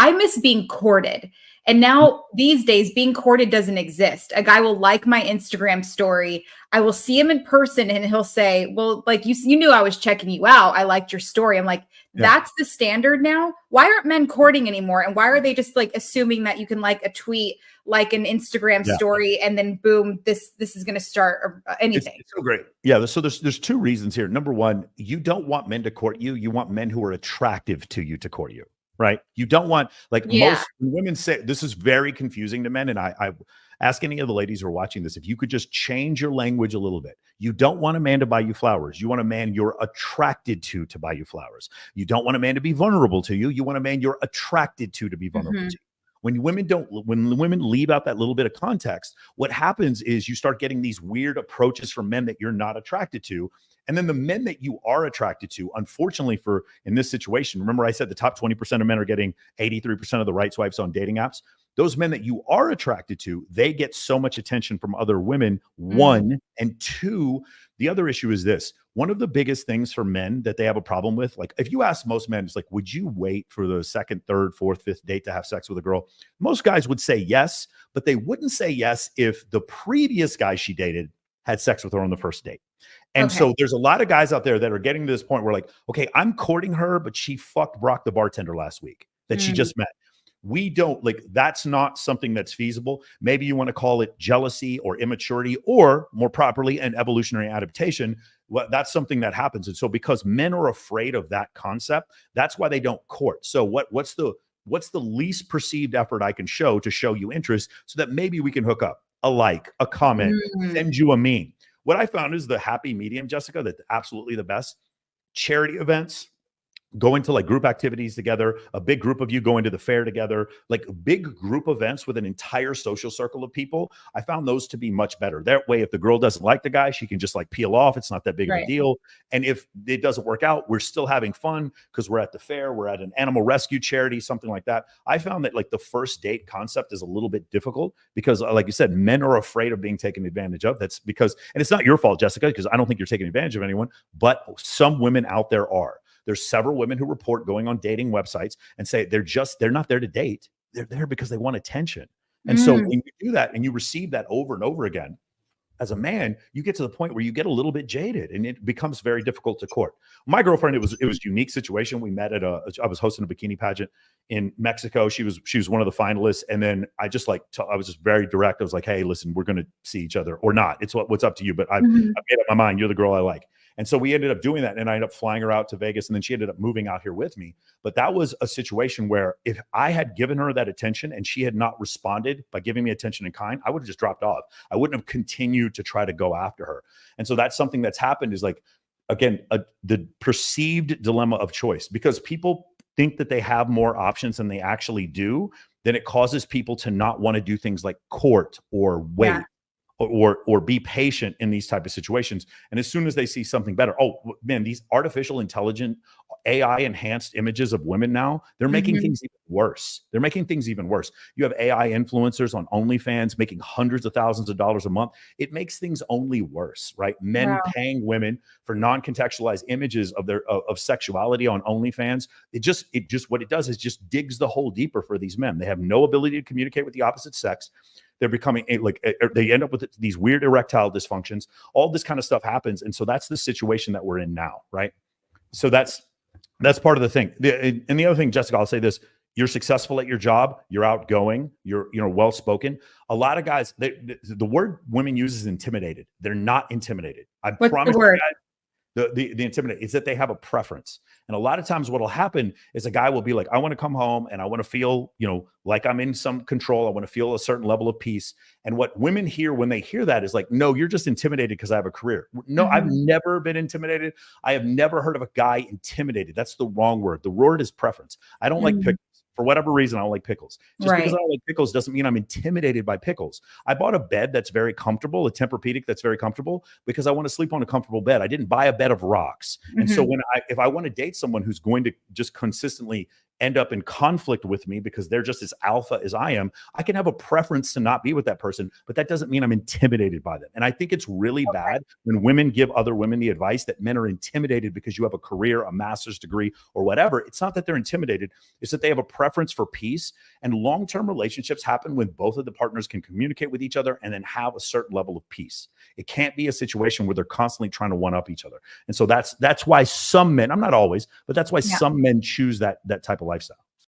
I miss being courted. And now these days, being courted doesn't exist. A guy will like my Instagram story. I will see him in person and he'll say, well, like you knew I was checking you out. I liked your story. I'm like, that's the standard now. Why aren't men courting anymore? And why are they just like assuming that you can like a tweet, like an Instagram story, and then boom, this is going to start or anything. It's so great. Yeah. So there's two reasons here. Number one, you don't want men to court you. You want men who are attractive to you to court you. Right. You don't want, like most women say, this is very confusing to men. And I ask any of the ladies who are watching this, if you could just change your language a little bit. You don't want a man to buy you flowers. You want a man you're attracted to buy you flowers. You don't want a man to be vulnerable to you. You want a man you're attracted to be vulnerable to you. When women leave out that little bit of context, what happens is you start getting these weird approaches from men that you're not attracted to. And then the men that you are attracted to, unfortunately in this situation, remember I said the top 20% of men are getting 83% of the right swipes on dating apps. Those men that you are attracted to, they get so much attention from other women, one. And two, the other issue is this. One of the biggest things for men that they have a problem with, like if you ask most men, it's like, would you wait for the second, third, fourth, fifth date to have sex with a girl? Most guys would say yes, but they wouldn't say yes if the previous guy she dated had sex with her on the first date. And so there's a lot of guys out there that are getting to this point where like, okay, I'm courting her, but she fucked Brock the bartender last week that she just met. We don't like, that's not something that's feasible. Maybe you want to call it jealousy or immaturity, or more properly, an evolutionary adaptation. Well, that's something that happens. And so because men are afraid of that concept, that's why they don't court. So what's the least perceived effort I can show to show you interest so that maybe we can hook up? A like, a comment, send you a meme. What I found is the happy medium, Jessica, that's absolutely the best. Charity events, going to like group activities together, a big group of you going to the fair together, like big group events with an entire social circle of people. I found those to be much better. That way, if the girl doesn't like the guy, she can just like peel off. It's not that big of a deal. And if it doesn't work out, we're still having fun because we're at the fair, we're at an animal rescue charity, something like that. I found that like the first date concept is a little bit difficult because like you said, men are afraid of being taken advantage of. That's because, and it's not your fault, Jessica, because I don't think you're taking advantage of anyone, but some women out there are. There's several women who report going on dating websites and say they're not there to date. They're there because they want attention. And so when you do that and you receive that over and over again, as a man, you get to the point where you get a little bit jaded and it becomes very difficult to court. My girlfriend, it was a unique situation. We met I was hosting a bikini pageant in Mexico. She was one of the finalists. And then I just I was just very direct. I was like, hey, listen, we're going to see each other or not. It's what's up to you. But I've made up my mind. You're the girl I like. And so we ended up doing that, and I ended up flying her out to Vegas, and then she ended up moving out here with me. But that was a situation where if I had given her that attention and she had not responded by giving me attention in kind, I would have just dropped off. I wouldn't have continued to try to go after her. And so that's something that's happened is like, again, the perceived dilemma of choice, because people think that they have more options than they actually do. Then it causes people to not want to do things like court or wait. Or be patient in these type of situations. And as soon as they see something better, oh man, these artificial intelligent AI enhanced images of women now, they're making things even worse. They're making things even worse. You have AI influencers on OnlyFans making hundreds of thousands of dollars a month. It makes things only worse, right? Men paying women for non-contextualized images of their of sexuality on OnlyFans. It just what it does is just digs the hole deeper for these men. They have no ability to communicate with the opposite sex. They're becoming they end up with these weird erectile dysfunctions. All this kind of stuff happens. And so that's the situation that we're in now, right? So that's part of the thing. And the other thing, Jessica, I'll say this. You're successful at your job. You're outgoing. You're well-spoken. A lot of guys, the word women use is intimidated. They're not intimidated. I promise you guys. The intimidate is that they have a preference. And a lot of times what will happen is a guy will be like, I want to come home and I want to feel, like I'm in some control. I want to feel a certain level of peace. And what women hear when they hear that is like, no, you're just intimidated because I have a career. No, I've never been intimidated. I have never heard of a guy intimidated. That's the wrong word. The word is preference. I don't like pickles. For whatever reason, I don't like pickles. Just because I don't like pickles doesn't mean I'm intimidated by pickles. I bought a bed that's very comfortable, a Tempur-Pedic that's very comfortable, because I want to sleep on a comfortable bed. I didn't buy a bed of rocks. And so if I want to date someone who's going to just consistently end up in conflict with me because they're just as alpha as I am, I can have a preference to not be with that person, but that doesn't mean I'm intimidated by them. And I think it's really bad when women give other women the advice that men are intimidated because you have a career, a master's degree, or whatever. It's not that they're intimidated. It's that they have a preference preference for peace. And long-term relationships happen when both of the partners can communicate with each other and then have a certain level of peace. It can't be a situation where they're constantly trying to one up each other. And so that's why some men, I'm not always, but that's why some men choose that type of lifestyle.